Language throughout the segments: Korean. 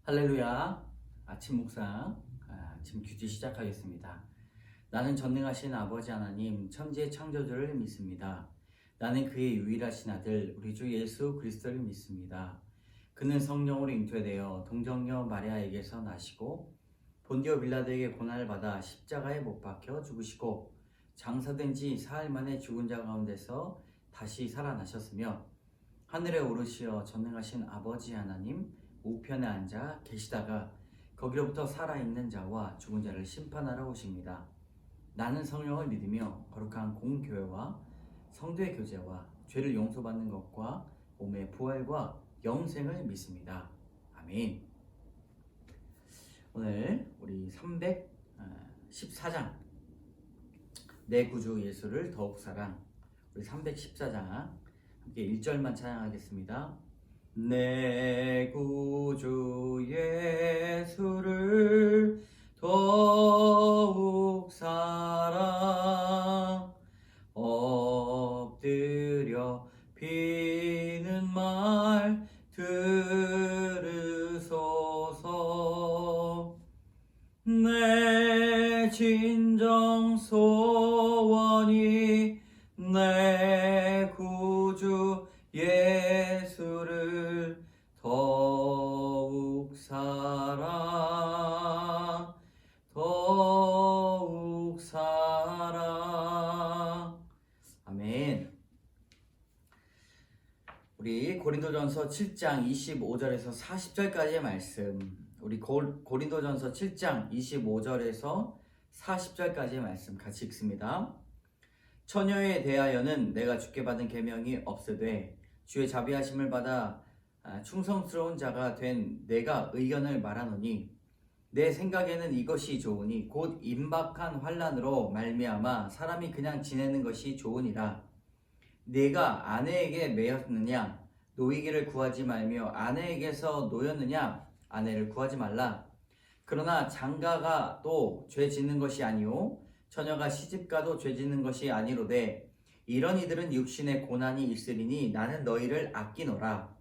할렐루야. 아침 묵상, 아침 규지 시작하겠습니다. 나는 전능하신 아버지 하나님, 천지의 창조주를 믿습니다. 나는 그의 유일하신 아들, 우리 주 예수 그리스도를 믿습니다. 그는 성령으로 잉태되어 동정녀 마리아에게서 나시고 본디오 빌라도에게 고난을 받아 십자가에 못 박혀 죽으시고 장사된 지 사흘 만에 죽은 자 가운데서 다시 살아나셨으며 하늘에 오르시어 전능하신 아버지 하나님 우편에 앉아 계시다가 거기로부터 살아있는 자와 죽은 자를 심판하러 오십니다. 나는 성령을 믿으며 거룩한 공교회와 성도의 교제와 죄를 용서받는 것과 몸의 부활과 영생을 믿습니다. 아멘. 오늘 우리 314장 내 구주 예수를 더욱 사랑, 우리 314장 함께 1절만 찬양하겠습니다. 내 구주 예수를 더욱 사랑, 엎드려 비는 말 들으소서. 내 진정 소원이 내 구주 예수를 더욱 사랑, 더욱 사랑. 아멘. 우리 고린도전서 7장 25절에서 40절까지의 말씀, 우리 고린도전서 7장 25절에서 40절까지의 말씀 같이 읽습니다. 처녀에 대하여는 내가 주께 받은 계명이 없으되 주의 자비하심을 받아 충성스러운 자가 된 내가 의견을 말하노니, 내 생각에는 이것이 좋으니 곧 임박한 환난으로 말미암아 사람이 그냥 지내는 것이 좋으니라. 네가 아내에게 매였느냐? 노이기를 구하지 말며 아내에게서 노였느냐? 아내를 구하지 말라. 그러나 장가가 또 죄 짓는 것이 아니오 처녀가 시집가도 죄 짓는 것이 아니로되 이런 이들은 육신의 고난이 있으리니 나는 너희를 아끼노라.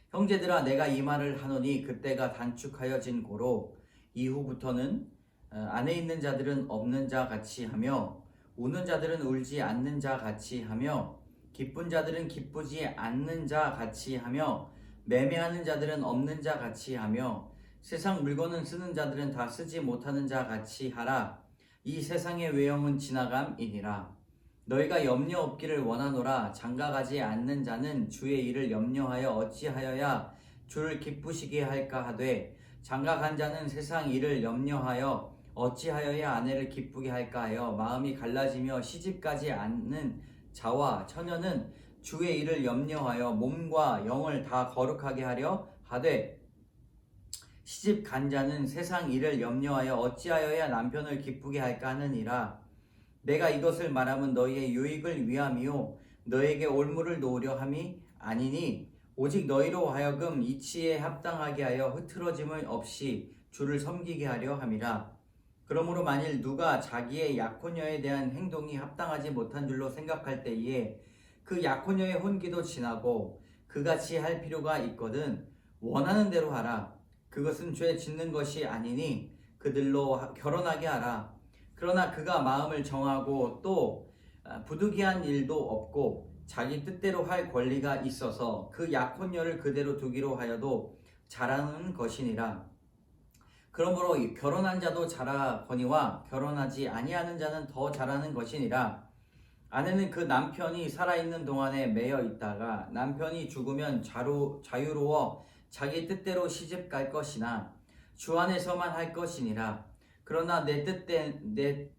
형제들아, 내가 이 말을 하노니 그때가 단축하여진 고로 이후부터는 안에 있는 자들은 없는 자 같이 하며 우는 자들은 울지 않는 자 같이 하며 기쁜 자들은 기쁘지 않는 자 같이 하며 매매하는 자들은 없는 자 같이 하며 세상 물건은 쓰는 자들은 다 쓰지 못하는 자 같이 하라. 이 세상의 외형은 지나감이니라. 너희가 염려 없기를 원하노라. 장가가지 않는 자는 주의 일을 염려하여 어찌하여야 주를 기쁘시게 할까 하되 장가간 자는 세상 일을 염려하여 어찌하여야 아내를 기쁘게 할까 하여 마음이 갈라지며 시집가지 않는 자와 처녀는 주의 일을 염려하여 몸과 영을 다 거룩하게 하려 하되 시집 간 자는 세상 일을 염려하여 어찌하여야 남편을 기쁘게 할까 하느니라. 내가 이것을 말하면 너희의 유익을 위함이요 너에게 올무를 놓으려 함이 아니니 오직 너희로 하여금 이치에 합당하게 하여 흐트러짐을 없이 주를 섬기게 하려 함이라. 그러므로 만일 누가 자기의 약혼녀에 대한 행동이 합당하지 못한 줄로 생각할 때에 그 약혼녀의 혼기도 지나고 그같이 할 필요가 있거든 원하는 대로 하라. 그것은 죄 짓는 것이 아니니 그들로 결혼하게 하라. 그러나 그가 마음을 정하고 또 부득이한 일도 없고 자기 뜻대로 할 권리가 있어서 그 약혼녀를 그대로 두기로 하여도 잘하는 것이니라. 그러므로 결혼한 자도 잘하거니와 결혼하지 아니하는 자는 더 잘하는 것이니라. 아내는 그 남편이 살아있는 동안에 매여 있다가 남편이 죽으면 자유로워 자기 뜻대로 시집 갈 것이나 주 안에서만 할 것이니라. 그러나 내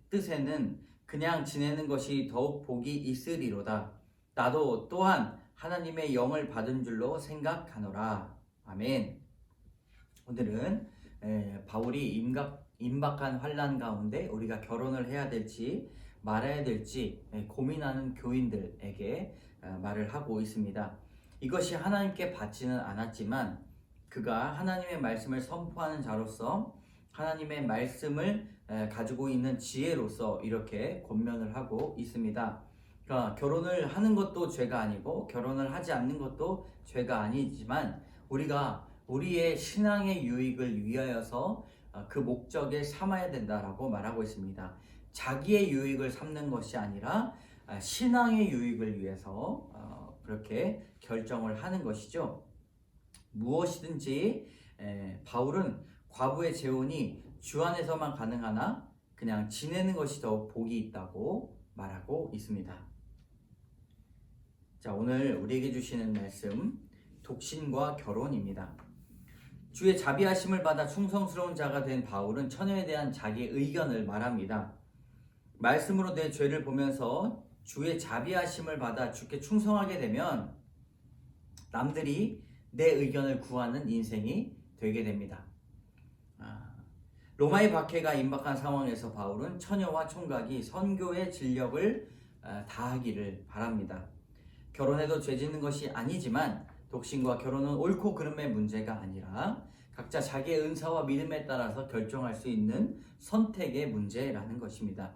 뜻에는 그냥 지내는 것이 더욱 복이 있으리로다. 나도 또한 하나님의 영을 받은 줄로 생각하노라. 아멘. 오늘은 바울이 임박한 환난 가운데 우리가 결혼을 해야 될지 말아야 될지 고민하는 교인들에게 말을 하고 있습니다. 이것이 하나님께 받지는 않았지만 그가 하나님의 말씀을 선포하는 자로서 하나님의 말씀을 가지고 있는 지혜로서 이렇게 권면을 하고 있습니다. 그러니까 결혼을 하는 것도 죄가 아니고 결혼을 하지 않는 것도 죄가 아니지만 우리가 우리의 신앙의 유익을 위하여서 그 목적에 삼아야 된다라고 말하고 있습니다. 자기의 유익을 삼는 것이 아니라 신앙의 유익을 위해서 그렇게 결정을 하는 것이죠. 무엇이든지 바울은 과부의 재혼이 주 안에서만 가능하나 그냥 지내는 것이 더욱 복이 있다고 말하고 있습니다. 자, 오늘 우리에게 주시는 말씀 독신과 결혼입니다. 주의 자비하심을 받아 충성스러운 자가 된 바울은 처녀에 대한 자기의 의견을 말합니다. 말씀으로 내 죄를 보면서 주의 자비하심을 받아 주께 충성하게 되면 남들이 내 의견을 구하는 인생이 되게 됩니다. 로마의 박해가 임박한 상황에서 바울은 처녀와 총각이 선교의 진력을 다하기를 바랍니다. 결혼해도 죄 짓는 것이 아니지만 독신과 결혼은 옳고 그름의 문제가 아니라 각자 자기의 은사와 믿음에 따라서 결정할 수 있는 선택의 문제라는 것입니다.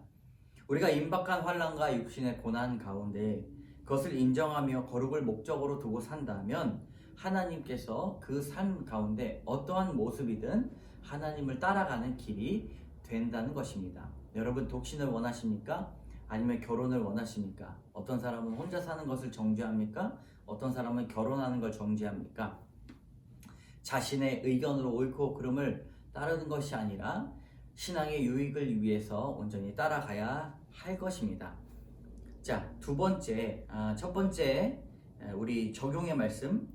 우리가 임박한 환난과 육신의 고난 가운데 그것을 인정하며 거룩을 목적으로 두고 산다면 하나님께서 그 삶 가운데 어떠한 모습이든 하나님을 따라가는 길이 된다는 것입니다. 여러분 독신을 원하십니까? 아니면 결혼을 원하십니까? 어떤 사람은 혼자 사는 것을 정죄합니까? 어떤 사람은 결혼하는 걸 정죄합니까? 자신의 의견으로 옳고 그름을 따르는 것이 아니라 신앙의 유익을 위해서 온전히 따라가야 할 것입니다. 자, 첫 번째 우리 적용의 말씀.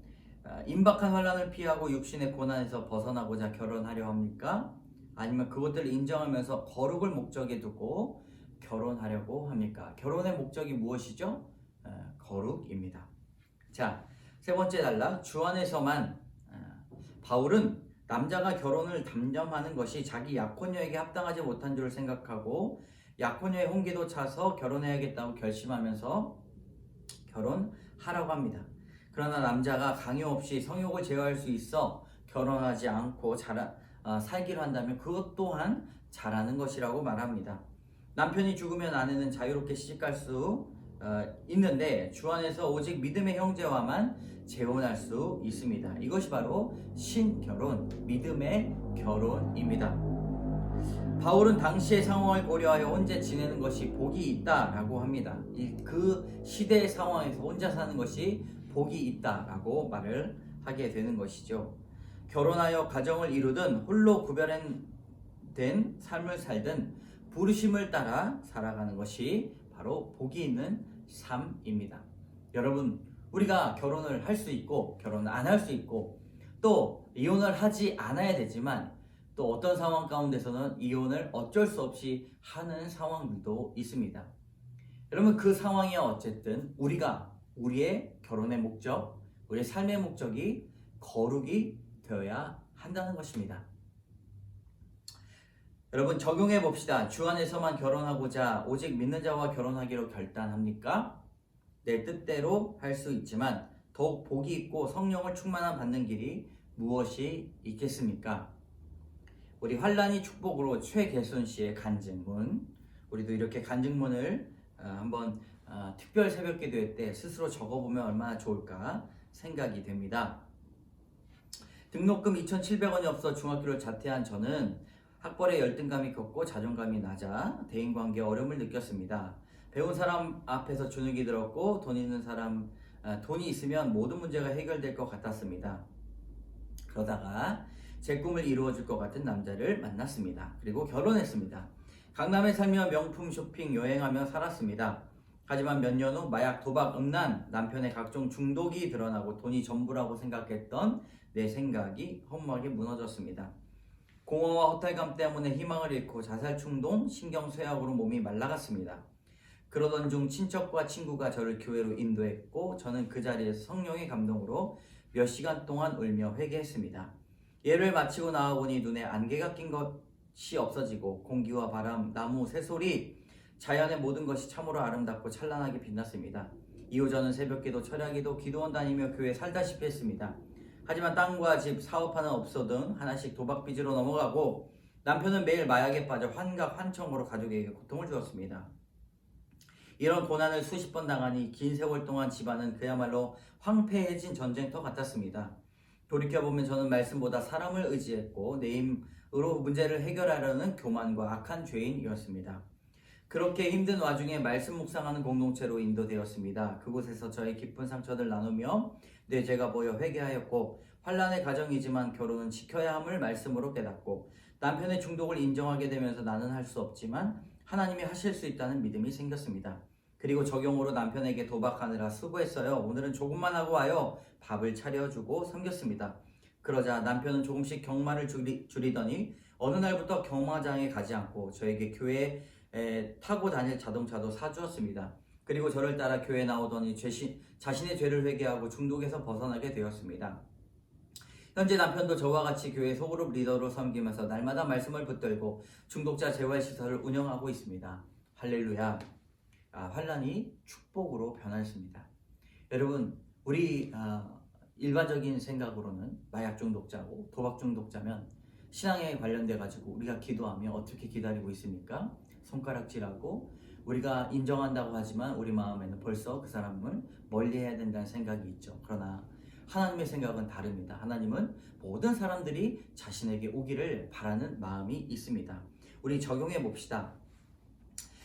임박한 환난을 피하고 육신의 고난에서 벗어나고자 결혼하려 합니까? 아니면 그것들을 인정하면서 거룩을 목적에 두고 결혼하려고 합니까? 결혼의 목적이 무엇이죠? 거룩입니다. 자, 세 번째 단락. 주 안에서만. 바울은 남자가 결혼을 단념하는 것이 자기 약혼녀에게 합당하지 못한 줄 생각하고 약혼녀의 홍기도 차서 결혼해야겠다고 결심하면서 결혼하라고 합니다. 그러나 남자가 강요 없이 성욕을 제어할 수 있어 결혼하지 않고 살기로 한다면 그것 또한 잘하는 것이라고 말합니다. 남편이 죽으면 아내는 자유롭게 시집갈 수 있는데 주 안에서 오직 믿음의 형제와만 재혼할 수 있습니다. 이것이 바로 신결혼, 믿음의 결혼입니다. 바울은 당시의 상황을 고려하여 혼자 지내는 것이 복이 있다라고 합니다. 그 시대의 상황에서 혼자 사는 것이 복이 있다라고 말을 하게 되는 것이죠. 결혼하여 가정을 이루든 홀로 구별된 삶을 살든 부르심을 따라 살아가는 것이 바로 복이 있는 삶입니다. 여러분, 우리가 결혼을 할 수 있고 결혼을 안 할 수 있고 또 이혼을 하지 않아야 되지만 또 어떤 상황 가운데서는 이혼을 어쩔 수 없이 하는 상황들도 있습니다. 여러분, 그 상황이 어쨌든 우리의 결혼의 목적, 우리의 삶의 목적이 거룩이 되어야 한다는 것입니다. 여러분, 적용해 봅시다. 주 안에서만 결혼하고자 오직 믿는 자와 결혼하기로 결단합니까? 내 뜻대로 할 수 있지만 더욱 복이 있고 성령을 충만한 받는 길이 무엇이 있겠습니까? 우리 환란이 축복으로 최계순 씨의 간증문, 우리도 이렇게 간증문을 한번 특별 새벽 기도회 때 스스로 적어보면 얼마나 좋을까 생각이 됩니다. 등록금 2,700원이 없어 중학교를 자퇴한 저는 학벌에 열등감이 컸고 자존감이 낮아 대인관계에 어려움을 느꼈습니다. 배운 사람 앞에서 주눅이 들었고 돈이 있으면 모든 문제가 해결될 것 같았습니다. 그러다가 제 꿈을 이루어줄 것 같은 남자를 만났습니다. 그리고 결혼했습니다. 강남에 살며 명품 쇼핑 여행하며 살았습니다. 하지만 몇 년 후 마약, 도박, 음란, 남편의 각종 중독이 드러나고 돈이 전부라고 생각했던 내 생각이 허무하게 무너졌습니다. 공허와 허탈감 때문에 희망을 잃고 자살 충동, 신경쇠약으로 몸이 말라갔습니다. 그러던 중 친척과 친구가 저를 교회로 인도했고 저는 그 자리에서 성령의 감동으로 몇 시간 동안 울며 회개했습니다. 예를 마치고 나와보니 눈에 안개가 낀 것이 없어지고 공기와 바람, 나무, 새소리, 자연의 모든 것이 참으로 아름답고 찬란하게 빛났습니다. 이후 저는 새벽기도, 철야기도, 기도원 다니며 교회에 살다시피 했습니다. 하지만 땅과 집, 사업하는 업소 등 하나씩 도박빚으로 넘어가고 남편은 매일 마약에 빠져 환각, 환청으로 가족에게 고통을 주었습니다. 이런 고난을 수십 번 당하니 긴 세월 동안 집안은 그야말로 황폐해진 전쟁터 같았습니다. 돌이켜보면 저는 말씀보다 사람을 의지했고 내 힘으로 문제를 해결하려는 교만과 악한 죄인이었습니다. 그렇게 힘든 와중에 말씀 묵상하는 공동체로 인도되었습니다. 그곳에서 저의 깊은 상처를 나누며 내 죄가 보여 회개하였고 환난의 가정이지만 결혼은 지켜야 함을 말씀으로 깨닫고 남편의 중독을 인정하게 되면서 나는 할 수 없지만 하나님이 하실 수 있다는 믿음이 생겼습니다. 그리고 적용으로 남편에게 도박하느라 수고했어요. 오늘은 조금만 하고 와요. 밥을 차려주고 섬겼습니다. 그러자 남편은 조금씩 경마를 줄이더니 어느 날부터 경마장에 가지 않고 저에게 교회에 타고 다닐 자동차도 사주었습니다. 그리고 저를 따라 교회에 나오더니 자신의 죄를 회개하고 중독에서 벗어나게 되었습니다. 현재 남편도 저와 같이 교회 소그룹 리더로 섬기면서 날마다 말씀을 붙들고 중독자 재활시설을 운영하고 있습니다. 할렐루야. 환난이 축복으로 변했습니다. 여러분, 우리 일반적인 생각으로는 마약 중독자고 도박 중독자면 신앙에 관련돼 가지고 우리가 기도하며 어떻게 기다리고 있습니까? 손가락질하고 우리가 인정한다고 하지만 우리 마음에는 벌써 그 사람을 멀리해야 된다는 생각이 있죠. 그러나 하나님의 생각은 다릅니다. 하나님은 모든 사람들이 자신에게 오기를 바라는 마음이 있습니다. 우리 적용해 봅시다.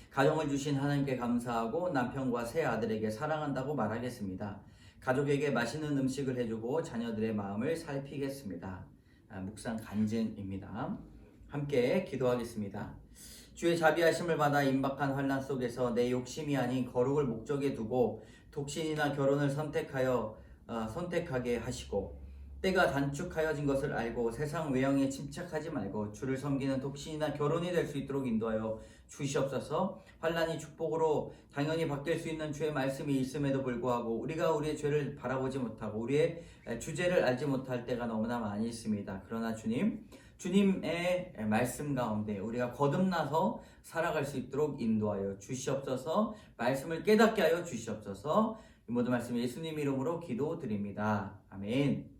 가정을 주신 하나님께 감사하고 남편과 새 아들에게 사랑한다고 말하겠습니다. 가족에게 맛있는 음식을 해주고 자녀들의 마음을 살피겠습니다. 묵상 간증입니다. 함께 기도하겠습니다. 주의 자비하심을 받아 임박한 환난 속에서 내 욕심이 아닌 거룩을 목적에 두고 독신이나 결혼을 선택하게 하시고 때가 단축하여진 것을 알고 세상 외형에 침착하지 말고 주를 섬기는 독신이나 결혼이 될 수 있도록 인도하여 주시옵소서. 환난이 축복으로 당연히 바뀔 수 있는 주의 말씀이 있음에도 불구하고 우리가 우리의 죄를 바라보지 못하고 우리의 주제를 알지 못할 때가 너무나 많이 있습니다. 그러나 주님의 말씀 가운데 우리가 거듭나서 살아갈 수 있도록 인도하여 주시옵소서. 말씀을 깨닫게 하여 주시옵소서. 이 모든 말씀 예수님 이름으로 기도드립니다. 아멘.